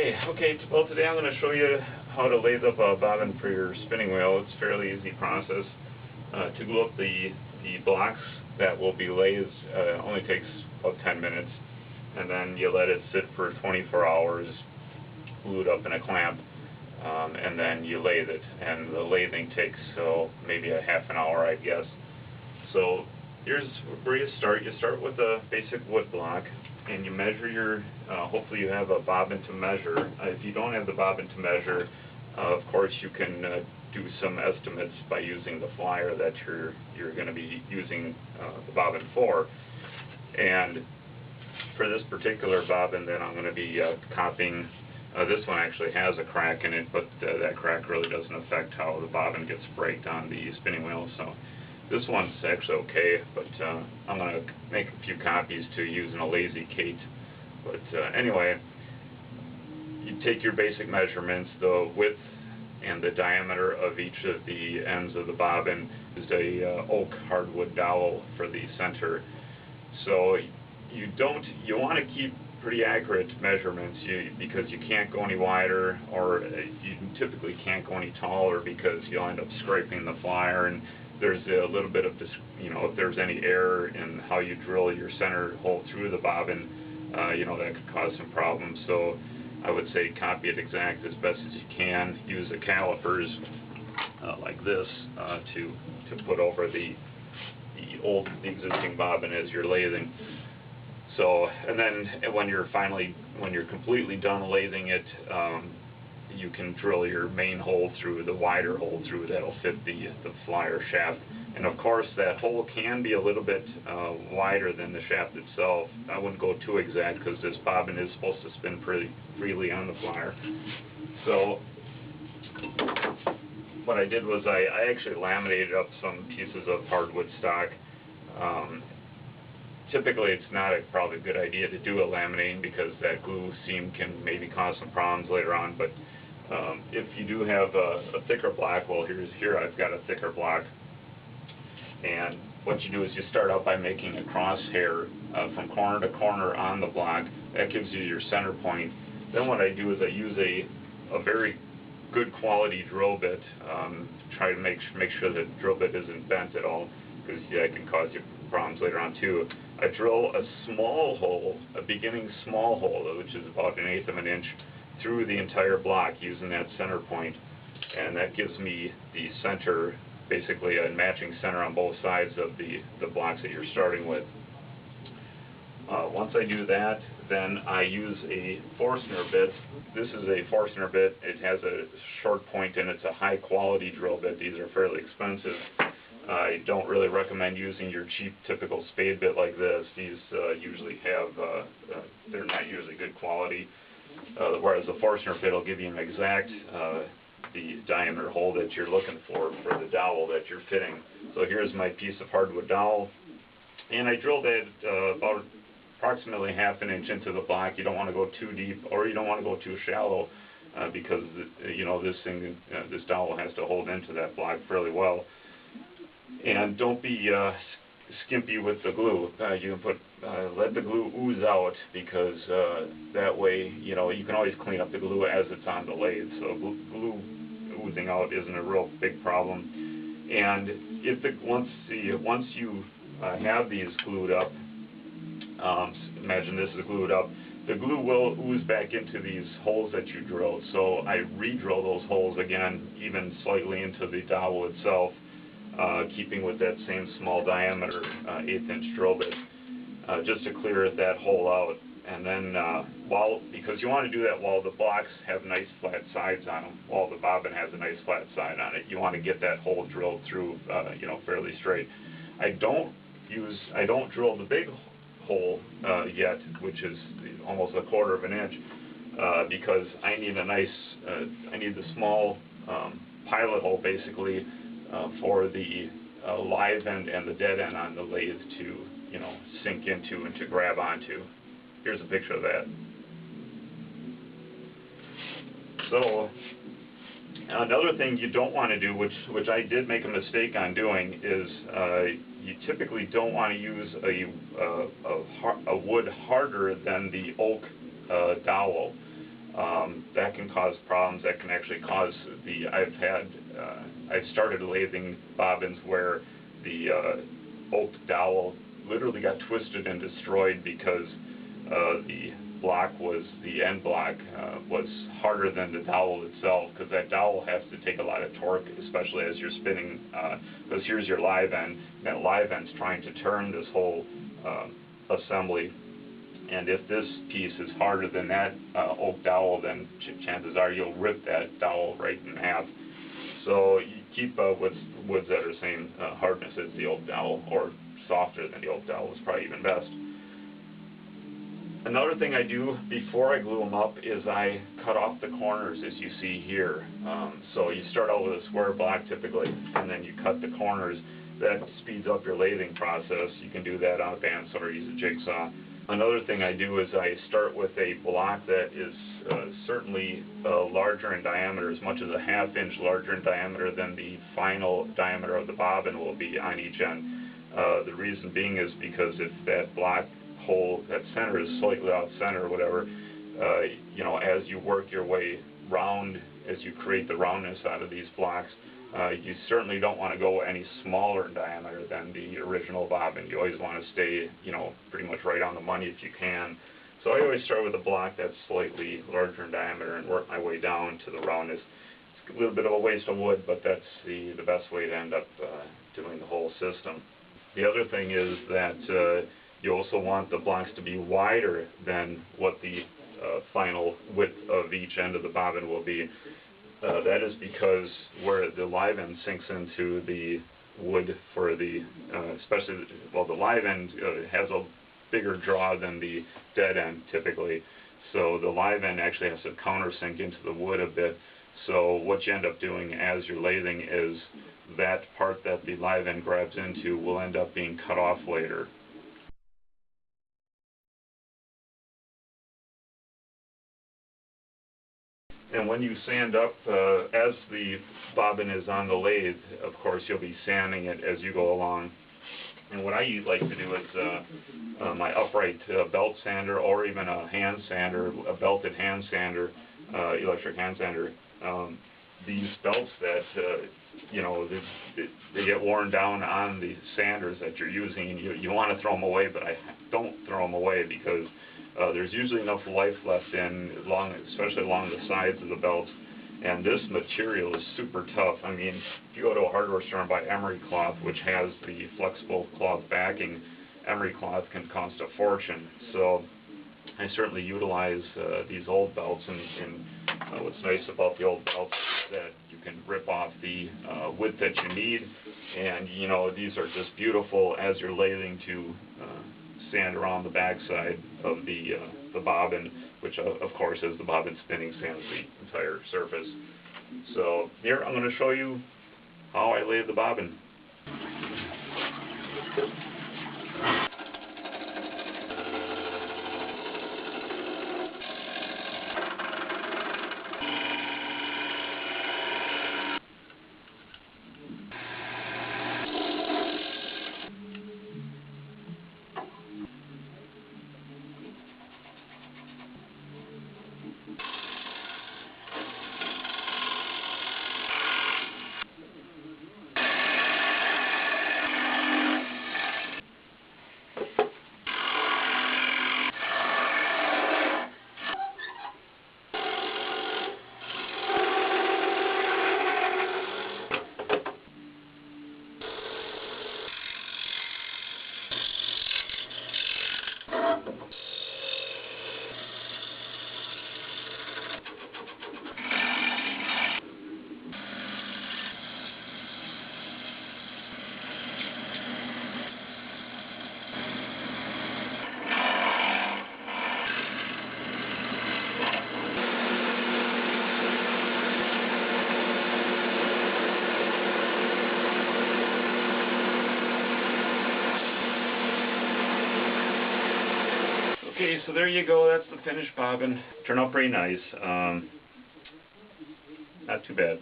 Okay, well today I'm going to show you how to lathe up a bobbin for your spinning wheel. It's a fairly easy process. To glue up the blocks that will be lathed only takes about 10 minutes, and then you let it sit for 24 hours glued up in a clamp, and then you lathe it, and the lathing takes maybe a half an hour, I guess. So here's where you start. You start with a basic wood block, and you measure your, hopefully you have a bobbin to measure. If you don't have the bobbin to measure, of course you can do some estimates by using the flyer that you're going to be using the bobbin for. And for this particular bobbin, then I'm going to be copying. This one actually has a crack in it, but that crack really doesn't affect how the bobbin gets braked on the spinning wheel. So this one's actually okay, but I'm going to make a few copies to use in a lazy Kate. But anyway, you take your basic measurements. The width and the diameter of each of the ends of the bobbin is a oak hardwood dowel for the center. So you want to keep pretty accurate measurements because you can't go any wider, or you typically can't go any taller because you'll end up scraping the flyer, and there's a little bit of, if there's any error in how you drill your center hole through the bobbin, that could cause some problems. So I would say copy it exact as best as you can. Use the calipers like this to put over the existing bobbin as you're lathing. So, and then when you're completely done lathing it, you can drill your main hole through, the wider hole through, that'll fit the flyer shaft. And of course that hole can be a little bit wider than the shaft itself. I wouldn't go too exact because this bobbin is supposed to spin pretty freely on the flyer. So what I did was I actually laminated up some pieces of hardwood stock. Typically it's not probably a good idea to do a laminating because that glue seam can maybe cause some problems later on, but if you do have a thicker block, well here I've got a thicker block, and what you do is you start out by making a crosshair from corner to corner on the block. That gives you your center point. Then what I do is I use a very good quality drill bit, try to make sure that the drill bit isn't bent at all, because that can cause you problems later on too. I drill a small hole, a beginning small hole, which is about 1/8 of an inch, through the entire block using that center point, and that gives me the center, basically a matching center on both sides of the blocks that you're starting with. Once I do that, then I use a Forstner bit. This is a Forstner bit. It has a short point and it's a high quality drill bit. These are fairly expensive. I don't really recommend using your cheap typical spade bit like this. These usually have, they're not usually good quality, whereas the Forstner bit will give you an exact the diameter hole that you're looking for the dowel that you're fitting. So here's my piece of hardwood dowel, and I drilled it about approximately 1/2 inch into the block. You don't want to go too deep, or you don't want to go too shallow, because this dowel has to hold into that block fairly well. And don't be skimpy with the glue. You can let the glue ooze out, because that way you can always clean up the glue as it's on the lathe. So glue oozing out isn't a real big problem. And once you have these glued up, imagine this is glued up, the glue will ooze back into these holes that you drilled. So I re-drill those holes again, even slightly into the dowel itself, keeping with that same small diameter 1/8 inch drill bit, just to clear that hole out. And then because you want to do that while the blocks have nice flat sides on them, while the bobbin has a nice flat side on it, you want to get that hole drilled through fairly straight. I don't drill the big hole yet, which is almost 1/4 of an inch, because I need I need the small pilot hole basically for the live end and the dead end on the lathe to sink into and to grab onto. Here's a picture of that. So another thing you don't want to do, which I did make a mistake on doing, is you typically don't want to use a wood harder than the oak dowel. that can cause problems. That can actually cause I've started lathing bobbins where the oak dowel literally got twisted and destroyed because the end block was harder than the dowel itself, because that dowel has to take a lot of torque, especially as you're spinning, because here's your live end, and that live end's trying to turn this whole assembly. And if this piece is harder than that oak dowel, then chances are you'll rip that dowel right in half. So you keep woods that are same hardness as the oak dowel, or softer than the oak dowel is probably even best. Another thing I do before I glue them up is I cut off the corners, as you see here. So you start out with a square block typically, and then you cut the corners. That speeds up your lathing process. You can do that on a bandsaw or use a jigsaw. Another thing I do is I start with a block that is certainly larger in diameter, as much as a ½ inch larger in diameter than the final diameter of the bobbin will be on each end. The reason being is because if that block hole, that center is slightly off center or whatever, you know, as you work your way round, as you create the roundness out of these blocks, you certainly don't want to go any smaller in diameter than the original bobbin. You always want to stay, you know, pretty much right on the money if you can. So I always start with a block that's slightly larger in diameter and work my way down to the roundness. It's a little bit of a waste of wood, but that's the best way to end up doing the whole system. The other thing is that you also want the blocks to be wider than what the final width of each end of the bobbin will be. That is because where the live end sinks into the wood for the, especially, well, the live end has a bigger draw than the dead end typically. So the live end actually has to countersink into the wood a bit. So what you end up doing as you're lathing is that part that the live end grabs into will end up being cut off later. And when you sand up, as the bobbin is on the lathe, of course you'll be sanding it as you go along. And what I like to do is my upright belt sander, or even a hand sander, a belted hand sander, electric hand sander. These belts that, you know, they get worn down on the sanders that you're using, and you want to throw them away, but I don't throw them away because there's usually enough life left in, especially along the sides of the belts. And this material is super tough. I mean, if you go to a hardware store and buy emery cloth, which has the flexible cloth backing, emery cloth can cost a fortune. So I certainly utilize these old belts, and what's nice about the old belts is that you can rip off the width that you need, and you know, these are just beautiful as you're lathing to sand around the backside of the bobbin, which of course, as the bobbin spinning, sands the entire surface. So here I'm going to show you how I lathe the bobbin. Okay, so there you go. That's the finished bobbin. Turned out pretty nice. Not too bad.